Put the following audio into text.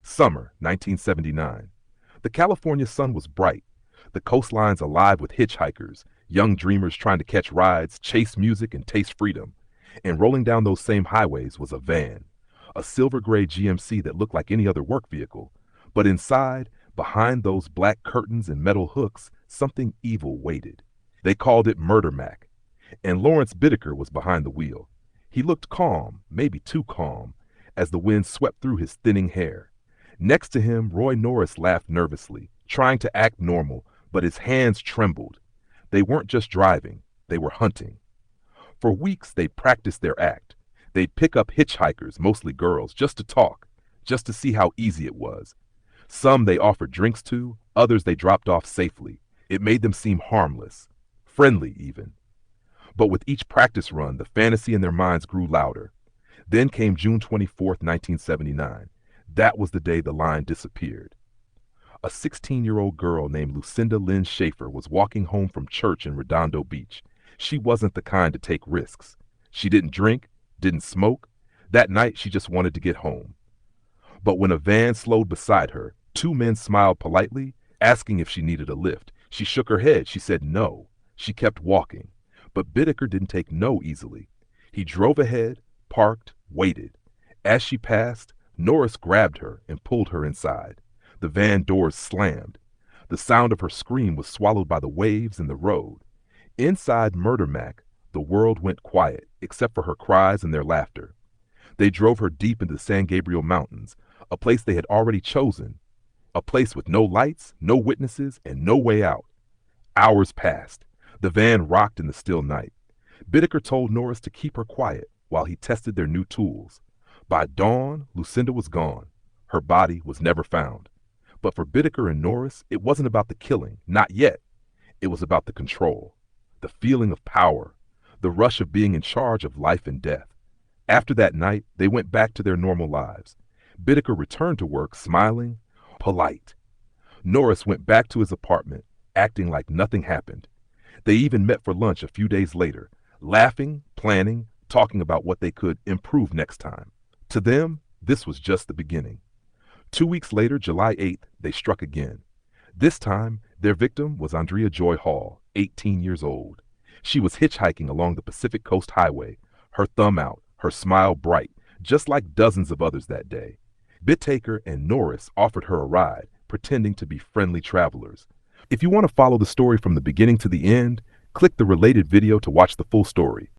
Summer, 1979. The California sun was bright, the coastlines alive with hitchhikers, young dreamers trying to catch rides, chase music, and taste freedom. And rolling down those same highways was a van, a silver gray GMC that looked like any other work vehicle. But inside, behind those black curtains and metal hooks, something evil waited. They called it Murder Mac. And Lawrence Bittaker was behind the wheel. He looked calm, maybe too calm, as the wind swept through his thinning hair. Next to him, Roy Norris laughed nervously, trying to act normal, but his hands trembled. They weren't just driving, they were hunting. For weeks, they practiced their act. They'd pick up hitchhikers, mostly girls, just to talk, just to see how easy it was. Some they offered drinks to, others they dropped off safely. It made them seem harmless, friendly even. But with each practice run, the fantasy in their minds grew louder. Then came June 24th, 1979. That was the day the line disappeared. A 16-year-old girl named Lucinda Lynn Schaefer was walking home from church in Redondo Beach. She wasn't the kind to take risks. She didn't drink, didn't smoke. That night, she just wanted to get home. But when a van slowed beside her, two men smiled politely, asking if she needed a lift. She shook her head. She said no. She kept walking. But Bittaker didn't take no easily. He drove ahead, parked, waited. As she passed, Norris grabbed her and pulled her inside. The van doors slammed. The sound of her scream was swallowed by the waves and the road. Inside Murder Mac, the world went quiet, except for her cries and their laughter. They drove her deep into the San Gabriel Mountains, a place they had already chosen, a place with no lights, no witnesses, and no way out. Hours passed. The van rocked in the still night. Bittaker told Norris to keep her quiet while he tested their new tools. By dawn, Lucinda was gone. Her body was never found. But for Bittaker and Norris, it wasn't about the killing, not yet. It was about the control, the feeling of power, the rush of being in charge of life and death. After that night, they went back to their normal lives. Bittaker returned to work smiling, polite. Norris went back to his apartment, acting like nothing happened. They even met for lunch a few days later, laughing, planning, talking about what they could improve next time. To them, this was just the beginning. 2 weeks later, July 8th, they struck again. This time, their victim was Andrea Joy Hall, 18 years old. She was hitchhiking along the Pacific Coast Highway, her thumb out, her smile bright, just like dozens of others that day. Bittaker and Norris offered her a ride, pretending to be friendly travelers. If you want to follow the story from the beginning to the end, click the related video to watch the full story.